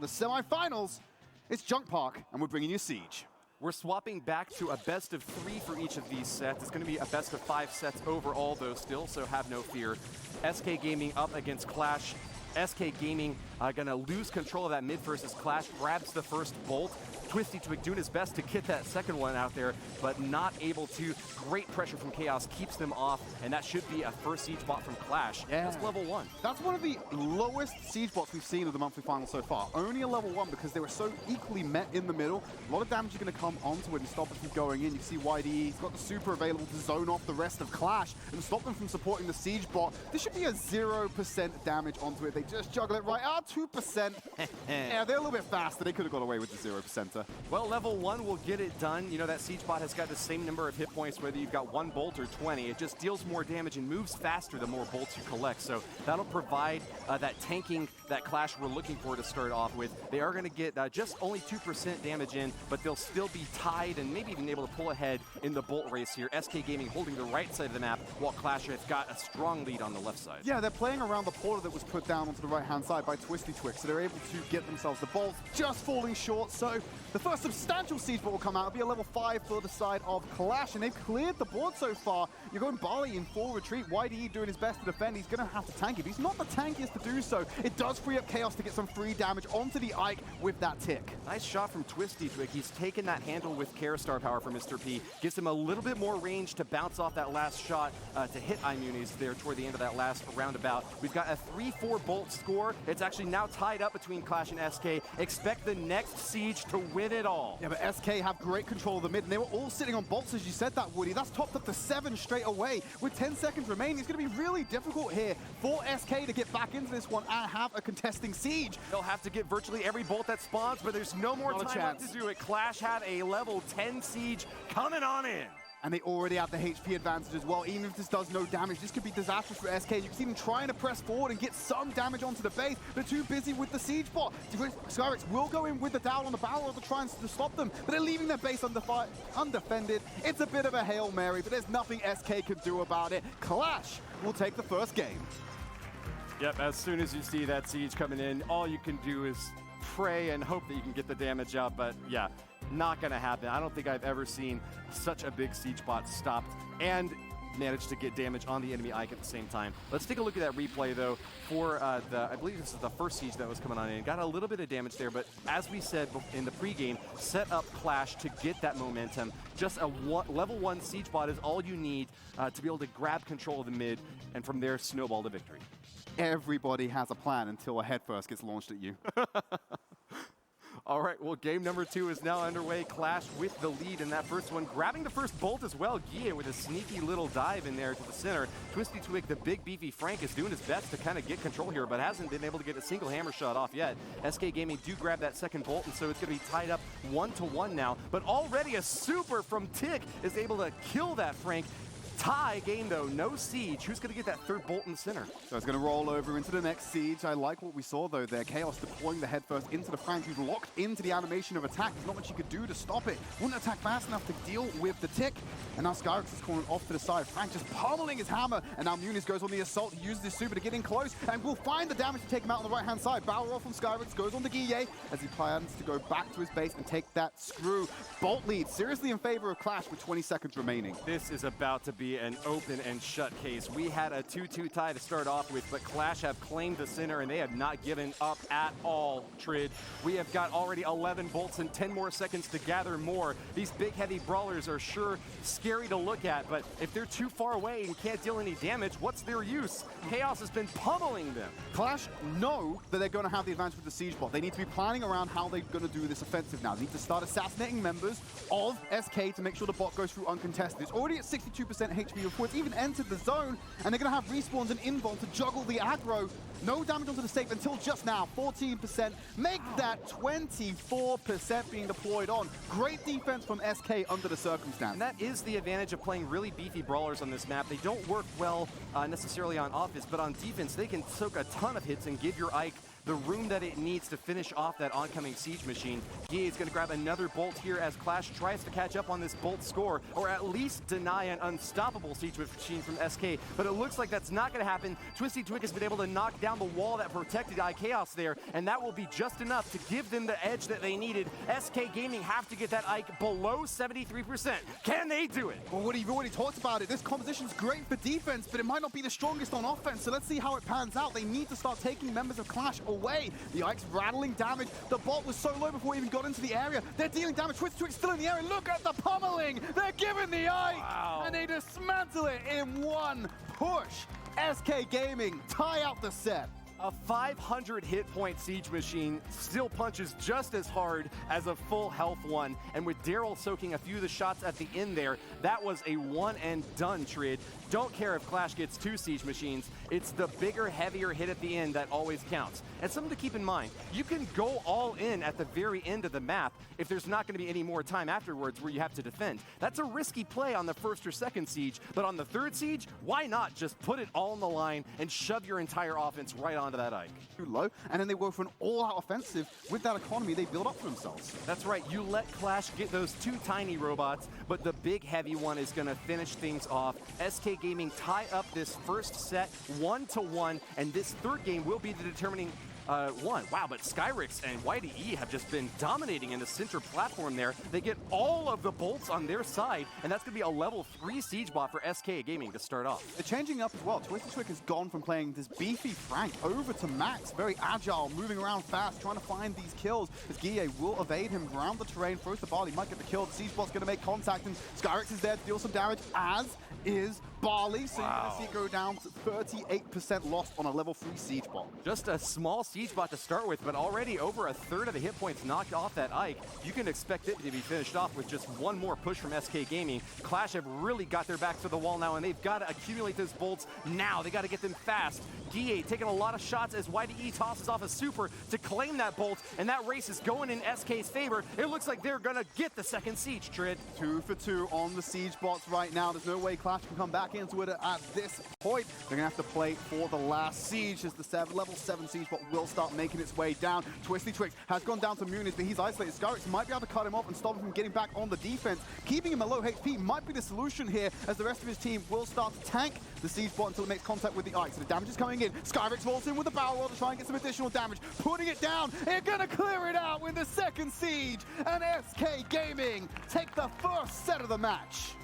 For the semifinals, it's Junk Park, and we're bringing you Siege. We're swapping back to a best of 3 for each of these sets. It's going to be a best of 5 sets overall, though, still, so have no fear. SK Gaming up against Qlash. SK Gaming going to lose control of that mid first as Qlash grabs the first bolt. Twisty Twig doing his best to get that second one out there, but not able to. Great pressure from Chaos keeps them off, and that should be a first siege bot from Qlash. Yeah. That's level 1. That's one of the lowest siege bots we've seen of the monthly final so far. Only a level 1 because they were so equally met in the middle. A lot of damage is going to come onto it and stop it from going in. You see YDE, he's got the super available to zone off the rest of Qlash and stop them from supporting the siege bot. This should be a 0% damage onto it. They just juggle it right. 2%. Yeah, they're a little bit faster. They could have got away with the 0%er. Well, level 1 will get it done. You know, that siege bot has got the same number of hit points whether you've got 1 bolt or 20. It just deals more damage and moves faster the more bolts you collect. So that'll provide that tanking that Qlash we're looking for to start off with. They are going to get just only 2% damage in, but they'll still be tied and maybe even able to pull ahead in the bolt race here. SK Gaming holding the right side of the map while Qlash has got a strong lead on the left side. Yeah, they're playing around the portal that was put down onto the right-hand side by Twisty Twig, so they're able to get themselves the bolts, just falling short. So the first substantial siege bot will come out. It'll be a level 5 for the side of Qlash, and they've cleared the board so far. You're going Barley in full retreat. YDE doing his best to defend. He's going to have to tank it. He's not the tankiest to do so. It does free up Chaos to get some free damage onto the Ike with that tick. Nice shot from Twisty Twig. He's taken that handle with Care Star power from Mr. P. Gives him a little bit more range to bounce off that last shot to hit Immunities there toward the end of that last roundabout. We've got a 3-4 bolt score. It's actually now tied up between Qlash and SK. Expect the next siege to win it all. Yeah, but SK have great control of the mid, and they were all sitting on bolts, as you said that, Woody. That's topped up to 7 straight away. With 10 seconds remaining, it's going to be really difficult here for SK to get back into this one and have a contesting siege. They'll have to get virtually every bolt that spawns, but there's no more time left to do it. Qlash had a level 10 siege coming on in. And they already have the HP advantage as well. Even if this does no damage, this could be disastrous for SK. You can see them trying to press forward and get some damage onto the base. They're too busy with the siege bot. Skyrix will go in with the down on the barrel to try and stop them, but they're leaving their base undefended. It's a bit of a Hail Mary, but there's nothing SK can do about it. Qlash will take the first game. Yep, as soon as you see that siege coming in, all you can do is pray and hope that you can get the damage out, but yeah. Not going to happen. I don't think I've ever seen such a big siege bot stopped and managed to get damage on the enemy Ike at the same time. Let's take a look at that replay, though, for I believe this is the first siege that was coming on in. Got a little bit of damage there, but as we said in the pregame, set up Qlash to get that momentum. Just a level 1 siege bot is all you need to be able to grab control of the mid, and from there, snowball to victory. Everybody has a plan until a head first gets launched at you. All right, well, game number 2 is now underway. Qlash with the lead in that first one, grabbing the first bolt as well. Gia with a sneaky little dive in there to the center. Twisty Twig, the big beefy Frank, is doing his best to kind of get control here, but hasn't been able to get a single hammer shot off yet. SK Gaming do grab that second bolt, and so it's going to be tied up 1-1 now. But already a super from Tick is able to kill that Frank. Tie game, though. No siege. Who's going to get that third bolt in the center? So it's going to roll over into the next siege. I like what we saw, though, there. Chaos deploying the head first into the Frank, who's locked into the animation of attack. There's not much you could do to stop it. Wouldn't attack fast enough to deal with the tick. And now Skyrix is calling off to the side. Frank just pummeling his hammer. And now Muniz goes on the assault. He uses his super to get in close. And will find the damage to take him out on the right-hand side. Barrel roll from Skyrix goes on to Guille as he plans to go back to his base and take that screw. Bolt lead seriously in favor of Qlash with 20 seconds remaining. This is about to be an open and shut case. We had a 2-2 tie to start off with, but Qlash have claimed the center, and they have not given up at all, Trid. We have got already 11 bolts and 10 more seconds to gather more. These big, heavy brawlers are sure scary to look at, but if they're too far away and can't deal any damage, what's their use? Chaos has been pummeling them. Qlash know that they're going to have the advantage with the siege bot. They need to be planning around how they're going to do this offensive now. They need to start assassinating members of SK to make sure the bot goes through uncontested. It's already at 62% HP before it's even entered the zone, and they're going to have respawns and invul to juggle the aggro. No damage onto the safe until just now, 14%. Make that 24% being deployed on. Great defense from SK under the circumstance. And that is the advantage of playing really beefy brawlers on this map. They don't work well necessarily on offense, but on defense, they can soak a ton of hits and give your Ike the room that it needs to finish off that oncoming siege machine. Guille is going to grab another bolt here as Qlash tries to catch up on this bolt score, or at least deny an unstoppable siege machine from SK, but it looks like that's not going to happen. Twisty Twig has been able to knock down the wall that protected iChaos there, and that will be just enough to give them the edge that they needed. SK Gaming have to get that Ike below 73%. Can they do it? Well, Woody, you've already talked about it. This composition's great for defense, but it might not be the strongest on offense, so let's see how it pans out. They need to start taking members of Qlash away. The Ike's rattling damage. The bolt was so low before he even got into the area. They're dealing damage. Twisty Twig's still in the area. Look at the pummeling. They're giving the Ike, and they dismantle it in one push. SK Gaming tie out the set. A 500 hit point siege machine still punches just as hard as a full health one, and with Daryl soaking a few of the shots at the end there, that was a one and done trade. Don't care if Qlash gets 2 siege machines, it's the bigger, heavier hit at the end that always counts. And something to keep in mind, you can go all in at the very end of the map if there's not going to be any more time afterwards where you have to defend. That's a risky play on the first or second siege, but on the third siege, why not just put it all on the line and shove your entire offense right onto that Ike? Too low, and then they go for an all-out offensive. With that economy, they build up for themselves. That's right, you let Qlash get those 2 tiny robots, but the big heavy one is going to finish things off. SK Gaming tie up this first set 1-1, and this third game will be the determining one. Wow, but Skyrix and YDE have just been dominating in the center platform there. They get all of the bolts on their side, and that's going to be a level 3 siege bot for SK Gaming to start off. They're changing up as well. Twisty Twig has gone from playing this beefy Frank over to Max. Very agile, moving around fast, trying to find these kills. As Guille will evade him around the terrain, throws the ball. He might get the kill. The siege bot's going to make contact, and Skyrix is there to deal some damage, as is Barley. So you're going to see it go down to 38% lost on a level 3 siege bot. Just a small siege bot to start with, but already over a third of the hit points knocked off that Ike. You can expect it to be finished off with just one more push from SK Gaming. Qlash have really got their backs to the wall now, and they've got to accumulate those bolts now. They got to get them fast. Guille taking a lot of shots as YDE tosses off a super to claim that bolt, and that race is going in SK's favor. It looks like they're going to get the second siege, Trid. 2 for 2 on the siege bots right now. There's no way Qlash can come back into it at this point. They're going to have to play for the last siege as the level 7 siege bot will start making its way down. Twisty Twig has gone down to Muniz, but he's isolated. Skyrix might be able to cut him off and stop him from getting back on the defense. Keeping him at low HP might be the solution here, as the rest of his team will start to tank the siege bot until it makes contact with the Ike. So the damage is coming in. Skyrix falls in with a barrel roll to try and get some additional damage. Putting it down. They're going to clear it out with the second siege. And SK Gaming take the first set of the match.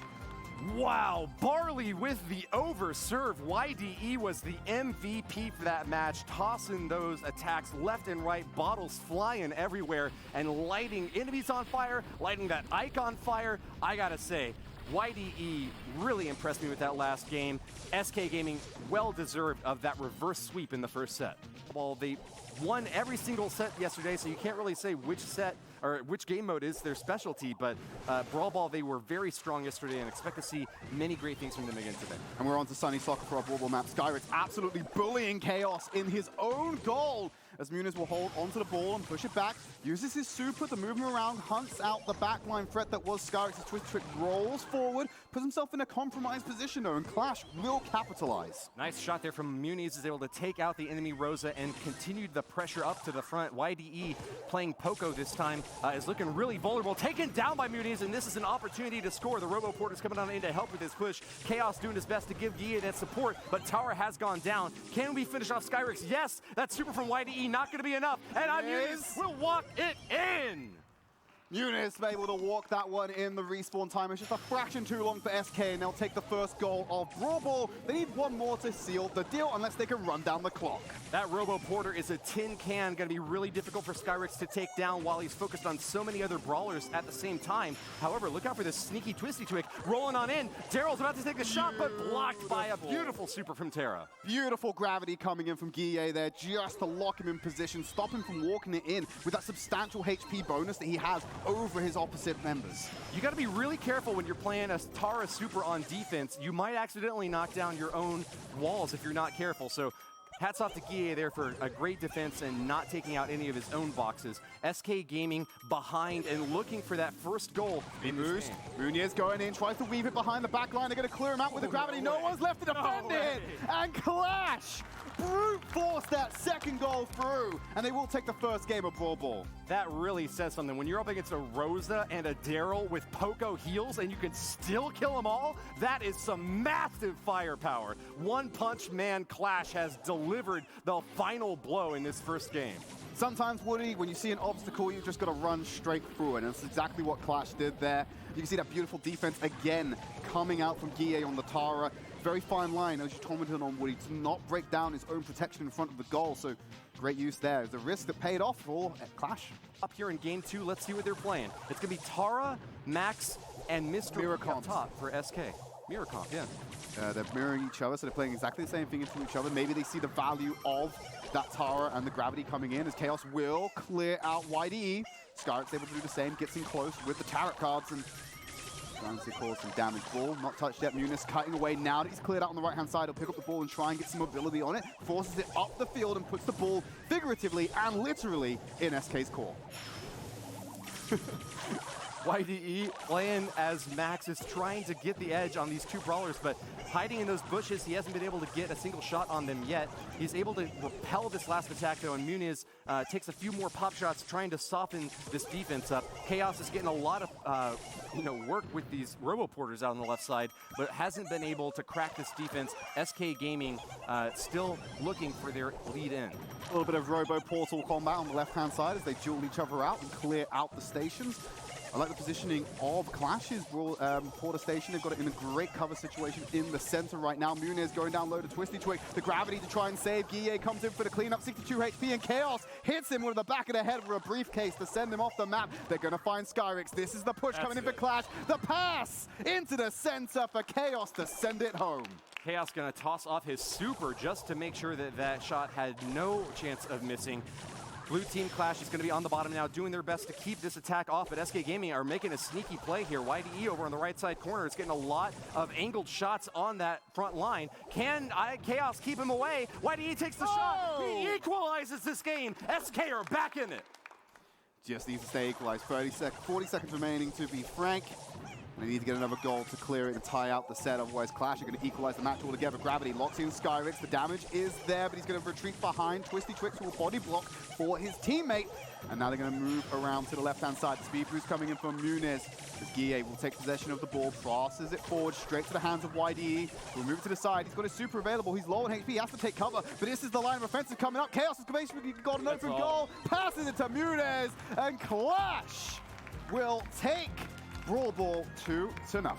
Wow, Barley with the overserve. YDE was the MVP for that match, tossing those attacks left and right, bottles flying everywhere, and lighting enemies on fire, lighting that Ike on fire. I gotta say, YDE really impressed me with that last game. SK Gaming well deserved of that reverse sweep in the first set. Well, they won every single set yesterday, so you can't really say which set or which game mode is their specialty, but Brawl Ball, they were very strong yesterday and expect to see many great things from them again today. And we're on to Sunny Soccer for our Brawl Ball map. Skyrix absolutely bullying Chaos in his own goal, as Muniz will hold onto the ball and push it back, uses his super to move him around, hunts out the backline threat that was Skyrix's Twisty Twig, rolls forward, puts himself in a compromised position though, and Qlash will capitalize. Nice shot there from Muniz, is able to take out the enemy Rosa and continued the pressure up to the front. YDE playing Poco this time is looking really vulnerable, taken down by Muniz, and this is an opportunity to score. The Robo Porter's coming on in to help with his push. Chaos doing his best to give Guille that support, but tower has gone down. Can we finish off Skyrix? Yes, that super from YDE not going to be enough, and Muniz will walk it in. Muniz able to walk that one in. The respawn time is just a fraction too long for SK, and they'll take the first goal of Brawl Ball. They need one more to seal the deal, unless they can run down the clock. That Robo Porter is a tin can, going to be really difficult for Skyrix to take down while he's focused on so many other brawlers at the same time. However, look out for this sneaky Twisty Twig rolling on in. Daryl's about to take the shot, but blocked by a beautiful super from Terra. Beautiful gravity coming in from Guille there, just to lock him in position, stop him from walking it in with that substantial HP bonus that he has over his opposite members. You got to be really careful when you're playing a Tara super on defense. You might accidentally knock down your own walls if you're not careful. So Hats off to Guille there for a great defense and not taking out any of his own boxes. SK Gaming behind and looking for that first goal. He moves. Muniz going in, tries to weave it behind the back line. They're going to clear him out with the gravity. No one's left to defend it. And Qlash brute force that second goal through. And they will take the first game of Brawl Ball. That really says something. When you're up against a Rosa and a Daryl with Poco heals and you can still kill them all, that is some massive firepower. One Punch Man Qlash has delivered the final blow in this first game. Sometimes, Woody, when you see an obstacle, you've just got to run straight through it, and that's exactly what Qlash did there. You can see that beautiful defense again coming out from Guille on the Tara. Very fine line, as you commented on, Woody, to not break down his own protection in front of the goal, so great use there. It's a risk that paid off for Qlash. Up here in game 2, let's see what they're playing. It's going to be Tara, Max, and Mr. Miracomp up top for SK. Miracomp, yeah. They're mirroring each other, so they're playing exactly the same thing into each other. Maybe they see the value of that Tara and the gravity coming in, as Chaos will clear out YDE. Scarrett's able to do the same, gets in close with the Tarot cards, and trying to cause some damage. Ball not touched yet. Muniz cutting away now that he's cleared out on the right-hand side. He'll pick up the ball and try and get some mobility on it. Forces it up the field and puts the ball figuratively and literally in SK's core. YDE playing as Max is trying to get the edge on these two brawlers, but hiding in those bushes, he hasn't been able to get a single shot on them yet. He's able to repel this last attack, though, and Muniz takes a few more pop shots trying to soften this defense up. Chaos is getting a lot of work with these robo-porters out on the left side, but hasn't been able to crack this defense. SK Gaming still looking for their lead in. A little bit of robo-portal combat on the left-hand side as they duel each other out and clear out the stations. I like the positioning of Qlash's porter station. They've got it in a great cover situation in the center right now. Muniz going down low to Twisty Twig. The gravity to try and save. Guille comes in for the cleanup, 62 HP, and Chaos hits him with the back of the head with a briefcase to send him off the map. They're going to find Skyrix. This is the push coming in for Qlash. The pass into the center for Chaos to send it home. Chaos going to toss off his super just to make sure that that shot had no chance of missing. Blue team Qlash is going to be on the bottom now, doing their best to keep this attack off, but SK Gaming are making a sneaky play here. YDE over on the right side corner is getting a lot of angled shots on that front line. Can Chaos keep him away? YDE takes the shot. He equalizes this game. SK are back in it. Just needs to stay equalized. 40 seconds remaining, to be frank. And they need to get another goal to clear it and tie out the set. Otherwise, Qlash are going to equalize the match altogether. Gravity locks in Skyrix. The damage is there, but he's going to retreat behind. Twisty Twix will body block for his teammate. And now they're going to move around to the left-hand side. The speed boost coming in from Muniz. As Guille will take possession of the ball, crosses it forward, straight to the hands of YDE. We'll move to the side. He's got his super available. He's low on HP. He has to take cover. But this is the line of offensive coming up. Chaos has basically got an open goal. Passes it to Muniz. And Qlash will take Brawl Ball 2-0.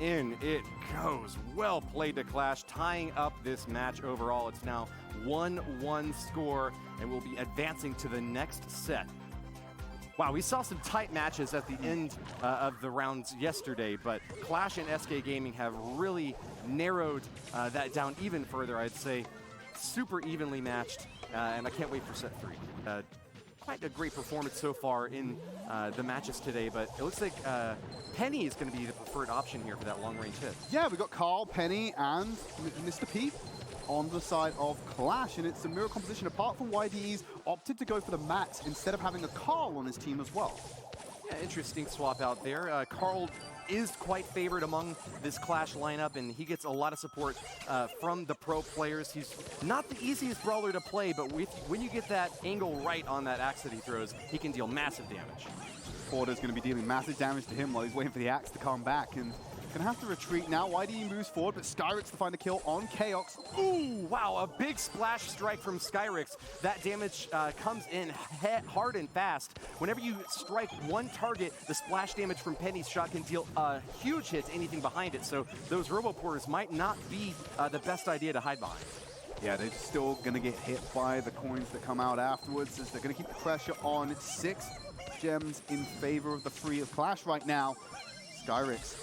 In it goes. Well played to Qlash, tying up this match overall. It's now 1-1 score, and we'll be advancing to the next set. Wow, we saw some tight matches at the end of the rounds yesterday, but Qlash and SK Gaming have really narrowed that down even further, I'd say. Super evenly matched, and I can't wait for set 3. Quite a great performance so far in the matches today, but it looks like Penny is going to be the preferred option here for that long-range hit. Yeah, we've got Carl, Penny, and Mr. P on the side of Qlash, and it's a mirror composition. Apart from YDE's opted to go for the Max instead of having a Carl on his team as well. Yeah, interesting swap out there. Carl is quite favored among this Qlash lineup, and he gets a lot of support from the pro players. He's not the easiest brawler to play, but when you get that angle right on that axe that he throws, he can deal massive damage. Porter's going to be dealing massive damage to him while he's waiting for the axe to come back, and going to have to retreat now. YDE moves forward, but Skyrix to find the kill on Chaos. Ooh, wow, a big splash strike from Skyrix. That damage comes in hard and fast. Whenever you strike one target, the splash damage from Penny's shot can deal a huge hit to anything behind it, so those robo-porters might not be the best idea to hide behind. Yeah, they're still going to get hit by the coins that come out afterwards, as they're going to keep the pressure on. 6 gems in favor of the 3 of Qlash right now. Skyrix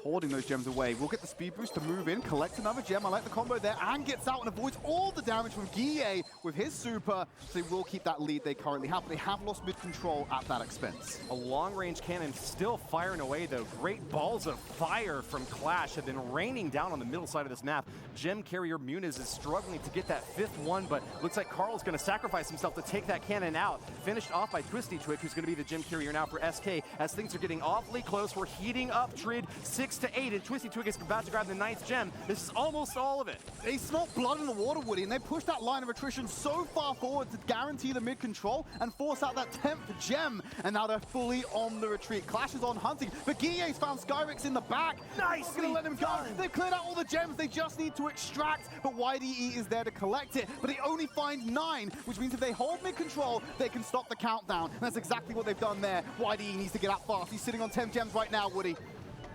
hoarding those gems away. We'll get the speed boost to move in, collect another gem. I like the combo there, and gets out and avoids all the damage from Guille with his super. So they will keep that lead they currently have, but they have lost mid-control at that expense. A long-range cannon still firing away, though. Great balls of fire from Qlash have been raining down on the middle side of this map. Gem carrier Muniz is struggling to get that 5th one, but looks like Carl's going to sacrifice himself to take that cannon out. Finished off by Twisty Twig, who's going to be the gem carrier now for SK. As things are getting awfully close, we're heating up Trid 6-8, and Twisty Twig is about to grab the 9th gem. This is almost all of it. They smell blood in the water, Woody, and they push that line of attrition so far forward to guarantee the mid-control and force out that 10th gem. And now they're fully on the retreat. Qlash is on hunting, but Guille's found Skyrix in the back. Nice! Gonna let him go. They've cleared out all the gems. They just need to extract, but YDE is there to collect it. But they only find 9, which means if they hold mid-control, they can stop the countdown. And that's exactly what they've done there. YDE needs to get out fast. He's sitting on 10 gems right now, Woody.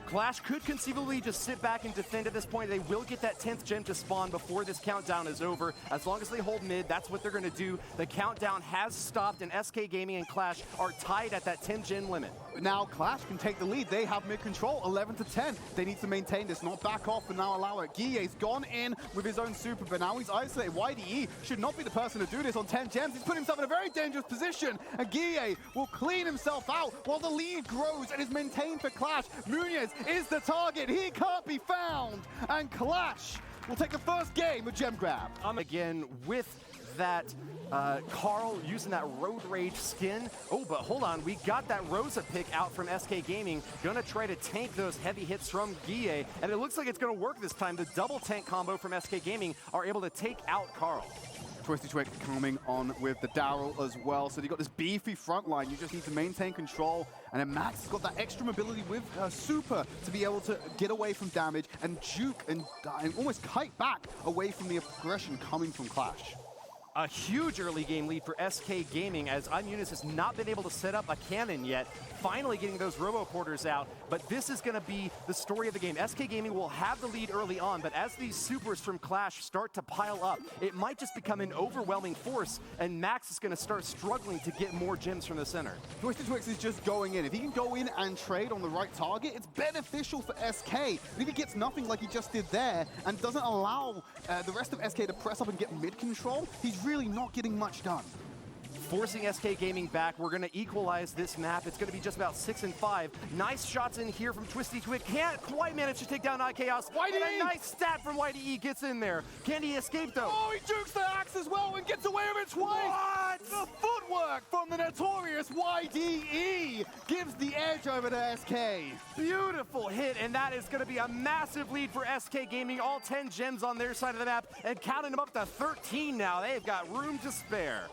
Qlash could conceivably just sit back and defend at this point. They will get that 10th gem to spawn before this countdown is over. As long as they hold mid, that's what they're going to do. The countdown has stopped, and SK Gaming and Qlash are tied at that 10 gem limit. Now Qlash can take the lead. They have mid-control, 11-10. They need to maintain this, not back off and now allow it. Guille's gone in with his own super, but now he's isolated. YDE should not be the person to do this on 10 gems. He's put himself in a very dangerous position, and Guille will clean himself out while the lead grows and is maintained for Qlash. Muniz is the target. He can't be found, and Qlash will take the first game of gem grab. Again with that Carl using that Road Rage skin. Oh, but hold on, we got that Rosa pick out from SK Gaming. Gonna try to tank those heavy hits from Guille, and it looks like it's gonna work this time. The double tank combo from SK Gaming are able to take out Carl. Twisty Twig coming on with the Daryl as well. So you've got this beefy front line. You just need to maintain control. And then Max has got that extra mobility with super to be able to get away from damage and juke and almost kite back away from the aggression coming from Qlash. A huge early game lead for SK Gaming, as Imunis has not been able to set up a cannon yet. Finally getting those robo-porters out, but this is going to be the story of the game. SK Gaming will have the lead early on, but as these supers from Qlash start to pile up, it might just become an overwhelming force, and Max is going to start struggling to get more gems from the center. Twisted Twix is just going in. If he can go in and trade on the right target, it's beneficial for SK. But if he gets nothing like he just did there and doesn't allow the rest of SK to press up and get mid-control, he's really not getting much done. Forcing SK Gaming back, we're going to equalize this map. It's going to be just about 6-5. Nice shots in here from Twisty Twig. Can't quite manage to take down IKaos. YDE! A nice stat from YDE gets in there. Can he escape though? Oh, he jukes the axe as well and gets away with it twice! What? The footwork from the notorious YDE gives the edge over to SK. Beautiful hit, and that is going to be a massive lead for SK Gaming. All 10 gems on their side of the map, and counting them up to 13 now. They've got room to spare.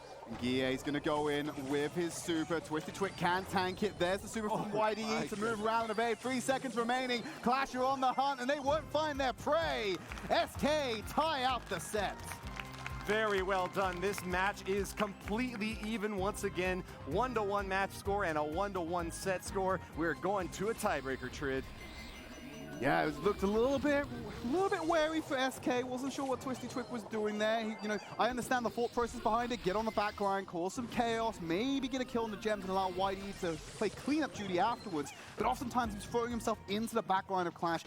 Guille's going to go in with his super. Twisty Twig can tank it. There's the super from YDE to move around and evade. 3 seconds remaining. Qlash are on the hunt, and they won't find their prey. SK tie out the set. Very well done. This match is completely even once again. 1-1 match score and a 1-1 set score. We're going to a tiebreaker, Trid. Yeah, it looked a little bit wary for SK. Wasn't sure what Twisty Twig was doing there. I understand the thought process behind it. Get on the back line, cause some chaos, maybe get a kill on the gems and allow YDE to play cleanup duty afterwards. But oftentimes he's throwing himself into the back line of Qlash.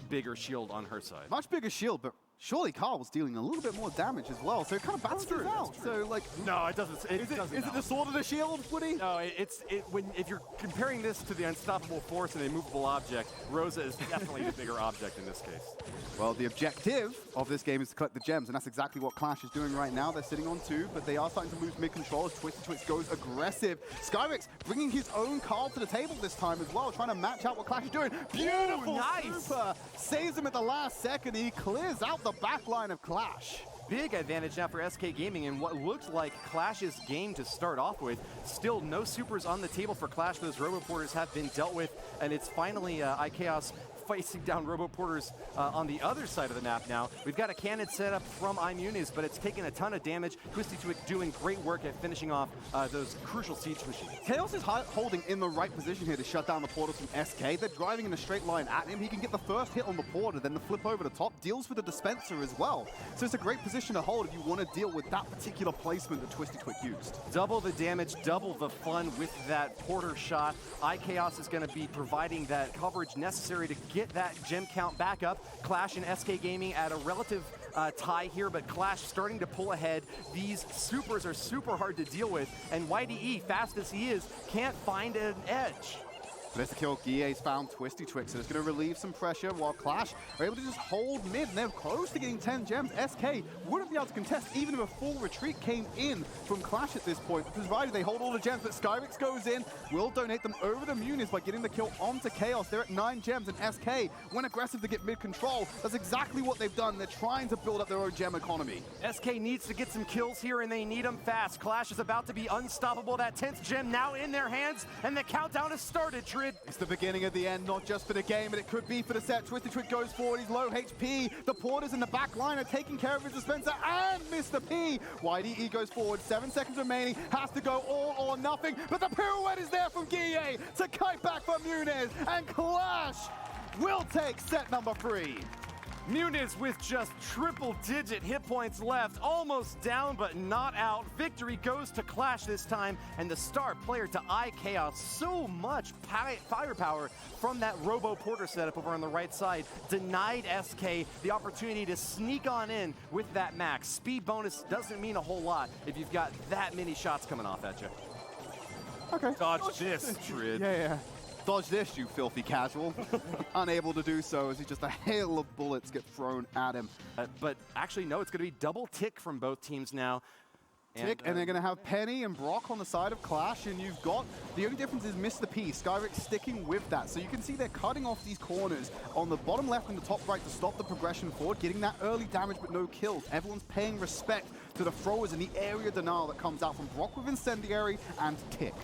Bigger shield on her side. Much bigger shield, but surely Carl was dealing a little bit more damage as well, so it kind of balances out. So, like, no, it doesn't. Is it the sword of the shield, Woody? No, if you're comparing this to the unstoppable force and a movable object, Rosa is definitely the bigger object in this case. Well, the objective of this game is to collect the gems, and that's exactly what Qlash is doing right now. They're sitting on 2, but they are starting to lose mid-control as Twisty Twix goes aggressive. Skyrix bringing his own Carl to the table this time as well, trying to match out what Qlash is doing. Beautiful nice. Super! Saves him at the last second. He clears out the back line of Qlash. Big advantage now for SK Gaming in what looked like Qlash's game to start off with. Still no supers on the table for Qlash. Those robo-porters have been dealt with, and it's finally IKaos facing down robo-porters on the other side of the map now. We've got a cannon set up from Imunis, but it's taken a ton of damage. Twisty Twig doing great work at finishing off those crucial siege machines. Chaos is holding in the right position here to shut down the portals from SK. They're driving in a straight line at him. He can get the first hit on the porter, then the flip over the top, deals with the dispenser as well. So it's a great position to hold if you want to deal with that particular placement that Twisty Twig used. Double the damage, double the fun with that porter shot. IKaos is going to be providing that coverage necessary to get get that gem count back up. Qlash and SK Gaming at a relative tie here, but Qlash starting to pull ahead. These supers are super hard to deal with, and YDE, fast as he is, can't find an edge. There's the kill. Guille's found Twisty Twix, so it's going to relieve some pressure while Qlash are able to just hold mid, and they're close to getting 10 gems. SK wouldn't be able to contest even if a full retreat came in from Qlash at this point, provided they hold all the gems, but Skyrix goes in, will donate them over to Muniz by getting the kill onto Chaos. They're at 9 gems, and SK went aggressive to get mid control. That's exactly what they've done. They're trying to build up their own gem economy. SK needs to get some kills here, and they need them fast. Qlash is about to be unstoppable. That 10th gem now in their hands, and the countdown has started, Trid. It's the beginning of the end, not just for the game, but it could be for the set. Twisty Twig goes forward, he's low HP. The Porters in the back line are taking care of his dispenser and Mr. P. YDE goes forward, 7 seconds remaining, has to go all or nothing, but the pirouette is there from Guille to kite back for Muniz, and Qlash will take set number 3. Muniz with just triple-digit hit points left, almost down but not out. Victory goes to Qlash this time, and the star player to eye Chaos. So much firepower from that Robo Porter setup over on the right side denied SK the opportunity to sneak on in with that max. Speed bonus doesn't mean a whole lot if you've got that many shots coming off at you. Okay. Dodge this, Trid. Yeah. Dodge this, you filthy casual. Unable to do so as he just a hail of bullets get thrown at him. But actually, no, it's going to be double tick from both teams now. And they're going to have Penny and Brock on the side of Qlash, and you've got, the only difference is Mr. P. Skyrix sticking with that. So you can see they're cutting off these corners on the bottom left and the top right to stop the progression forward, getting that early damage but no kills. Everyone's paying respect to the throwers and the area denial that comes out from Brock with Incendiary and Tick.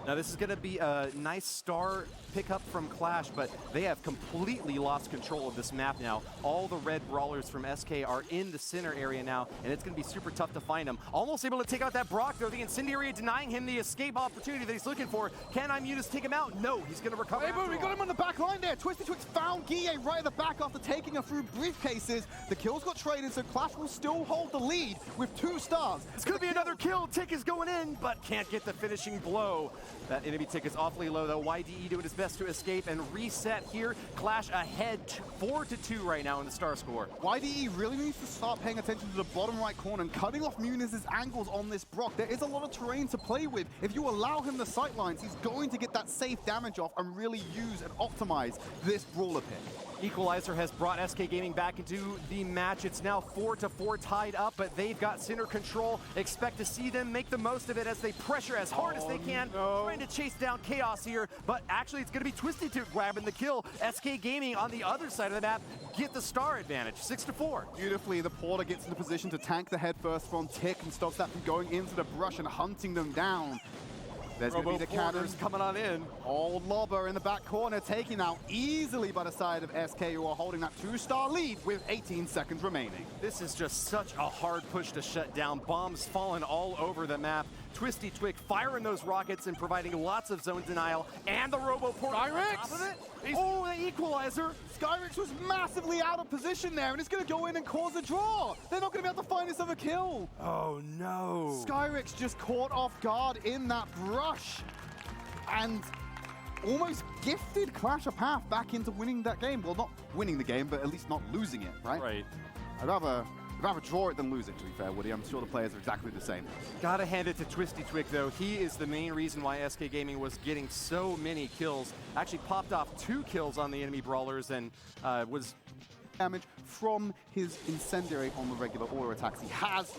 Now this is going to be a nice star pickup from Qlash, but they have completely lost control of this map now. All the red brawlers from SK are in the center area now, and it's going to be super tough to find them. Almost able to take out that Brock, though. The Incendiary denying him the escape opportunity that he's looking for. Can Muniz take him out? No, he's going to recover. Hey, boom, we got him on the back line there. Twisty Twix found Guille right at the back after taking her through briefcases. The kills got traded, so Qlash will still hold the lead with 2 stars. It's going to be another kill. Tick is going in, but can't get the finishing blow. That enemy Tick is awfully low, though. YDE doing his best to escape and reset here. Qlash ahead 4-2 right now in the star score. YDE really needs to start paying attention to the bottom right corner and cutting off Muniz's angles on this Brock. There is a lot of terrain to play with. If you allow him the sightlines, he's going to get that safe damage off and really use and optimize this brawler pick. Equalizer has brought SK Gaming back into the match. It's now 4-4 tied up, but they've got center control. Expect to see them make the most of it as they pressure as hard as they can, trying to chase down Chaos here, but actually it's going to be Twisty Twig grabbing the kill. SK Gaming on the other side of the map get the star advantage, 6-4. Beautifully, the Porter gets into position to tank the head first from Tick and stops that from going into the brush and hunting them down. There's going to be the cannons coming on in. Old Lobber in the back corner, taken out easily by the side of SK, who are holding that 2-star lead with 18 seconds remaining. This is just such a hard push to shut down. Bombs falling all over the map. Twisty Twig firing those rockets and providing lots of zone denial. And the Robo Porter on top of it. Oh, the equalizer. Skyrix was massively out of position there, and it's going to go in and cause a draw. They're not going to be able to find this other kill. Oh, no. Skyrix just caught off guard in that brush and almost gifted Qlash a path back into winning that game. Well, not winning the game, but at least not losing it, right? Right. I'd rather draw it than lose it, to be fair, Woody. I'm sure the players are exactly the same. Gotta hand it to Twisty Twig, though. He is the main reason why SK Gaming was getting so many kills. Actually popped off 2 kills on the enemy brawlers and was damage from his Incendiary on the regular auto attacks. He has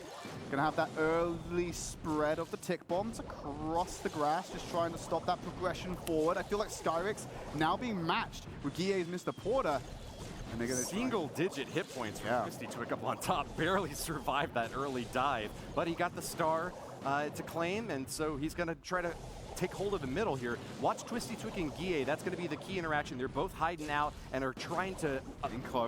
gonna have that early spread of the tick bombs across the grass, just trying to stop that progression forward. I feel like Skyrix now being matched with Guille's Mr. Porter. And they're gonna single-digit hit points from Twisty Twig up on top. Barely survived that early dive, but he got the star to claim, and so he's gonna try to take hold of the middle here. Watch Twisty Twig and Guille. That's going to be the key interaction. They're both hiding out and are trying to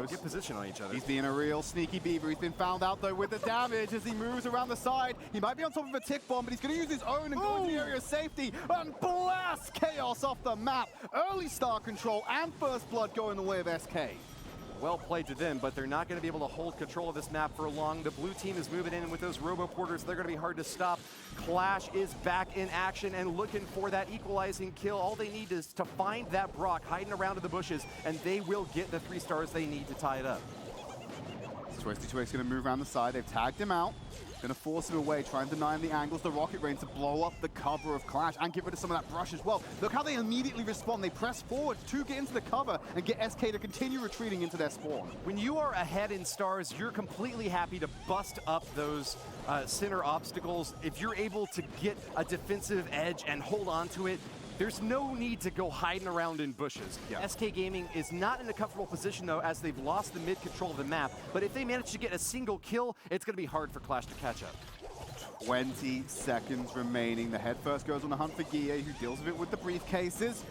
get position on each other. He's being a real sneaky beaver. He's been found out, though, with the damage as he moves around the side. He might be on top of a tick bomb, but he's going to use his own and go into the area of safety and blast Chaos off the map. Early star control and first blood going the way of SK. well played to them, but they're not going to be able to hold control of this map for long. The blue team is moving in with those robo-porters. They're going to be hard to stop. Qlash is back in action and looking for that equalizing kill. All they need is to find that Brock hiding around in the bushes, and they will get the 3 stars they need to tie it up. Twisty Twig's going to move around the side. They've tagged him out. Going to force him away, try and deny him the angles, the rocket rain to blow up the cover of Qlash and get rid of some of that brush as well. Look how they immediately respond. They press forward to get into the cover and get SK to continue retreating into their spawn. When you are ahead in stars, you're completely happy to bust up those center obstacles. If you're able to get a defensive edge and hold on to it, there's no need to go hiding around in bushes. Yeah. SK Gaming is not in a comfortable position, though, as they've lost the mid-control of the map. But if they manage to get a single kill, it's going to be hard for Qlash to catch up. 20 seconds remaining. The head first goes on the hunt for Guille, who deals with it with the briefcases.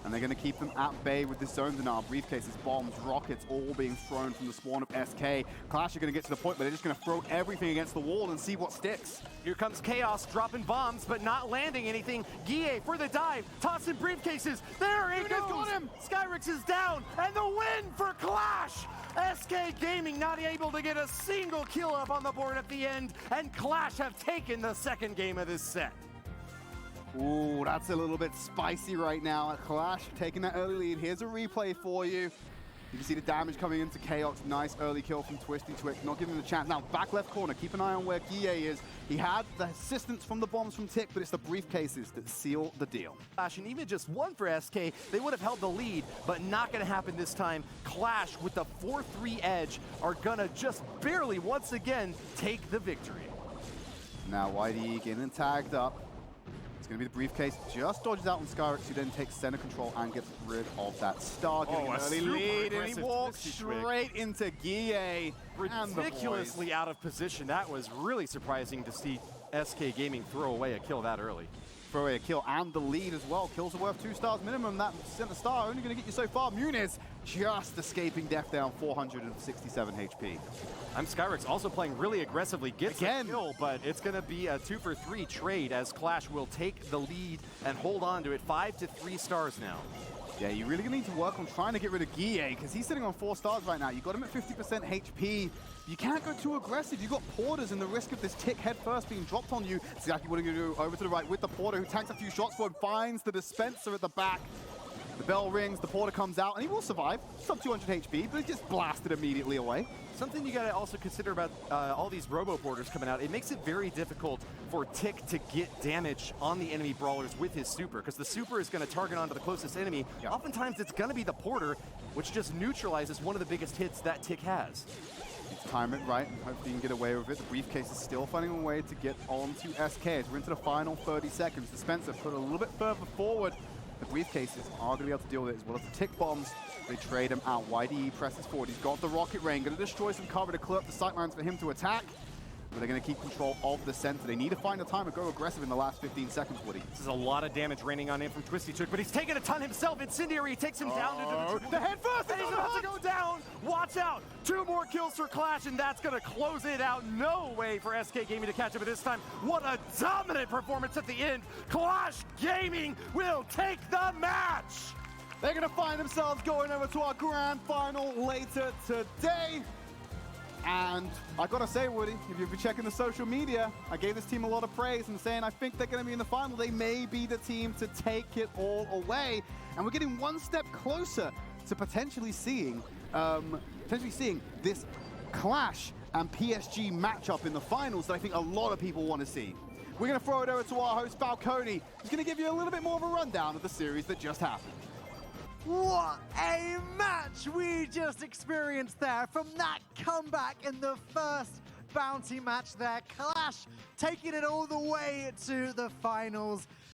And they're going to keep them at bay with this zone denial. Briefcases, bombs, rockets, all being thrown from the spawn of SK. Qlash are going to get to the point where they're just going to throw everything against the wall and see what sticks. Here comes Chaos, dropping bombs, but not landing anything. Guille for the dive, tossing briefcases. There he goes! Got him! Skyrix is down, and the win for Qlash! SK Gaming not able to get a single kill up on the board at the end, and Qlash have taken the second game of this set. Ooh, that's a little bit spicy right now. Qlash taking that early lead. Here's a replay for you. You can see the damage coming into Chaos. Nice early kill from Twisty Twig, not giving him the chance. Now, back left corner, keep an eye on where Guille is. He had the assistance from the bombs from Tick, but it's the briefcases that seal the deal. Qlash, and even just one for SK, they would have held the lead, but not going to happen this time. Qlash, with the 4-3 edge, are going to just barely, once again, take the victory. Now, YDE getting tagged up. It's going to be the briefcase, just dodges out on Skyrix, who then takes center control and gets rid of that star. Getting an early lead, and he walks straight into Guille. Ridiculously out of position. That was really surprising to see SK Gaming throw away a kill that early. Throw away a kill and the lead as well. Kills are worth 2 stars minimum. That center star only going to get you so far. Muniz just escaping death down, 467 HP. Skyrix also playing really aggressively, gets a kill, but it's going to be a 2-for-3 trade as Qlash will take the lead and hold on to it. 5 to 3 stars now. Yeah, you're really going to need to work on trying to get rid of Guille, because he's sitting on 4 stars right now. You got him at 50% HP. You can't go too aggressive. You've got porters and the risk of this tick head first being dropped on you. It's exactly what you're going to do. Over to the right with the porter, who tanks a few shots for him, finds the dispenser at the back. The bell rings, the porter comes out, and he will survive. Sub 200 HP, but he's just blasted immediately away. Something you got to also consider about all these robo-porters coming out, it makes it very difficult for Tick to get damage on the enemy brawlers with his super, because the super is going to target onto the closest enemy. Yeah. Oftentimes it's going to be the porter, which just neutralizes one of the biggest hits that Tick has. Time it right, and hopefully you can get away with it. The briefcase is still finding a way to get onto SK as we're into the final 30 seconds. Dispenser put a little bit further forward. The briefcases are going to be able to deal with it, as well as the tick bombs. They trade him out. YDE presses forward. He's got the rocket rain, going to destroy some cover to clear up the sightlines for him to attack. But they're going to keep control of the center. They need to find a time to go aggressive in the last 15 seconds, Woody. This is a lot of damage raining on him from Twisty Twig, but he's taking a ton himself. Incendiary takes him down to the head first, and he's about to go down. Watch out. 2 more kills for Qlash, and that's going to close it out. No way for SK Gaming to catch up at this time. What a dominant performance at the end. Qlash Gaming will take the match. They're going to find themselves going over to our grand final later today. And I gotta say, Woody, if you've been checking the social media, I gave this team a lot of praise and saying I think they're gonna be in the final. They may be the team to take it all away. And we're getting one step closer to potentially seeing this Qlash and PSG matchup in the finals that I think a lot of people want to see. We're gonna throw it over to our host, Falcone, who's gonna give you a little bit more of a rundown of the series that just happened. What a match we just experienced there from that comeback in the first bounty match there. Qlash taking it all the way to the finals.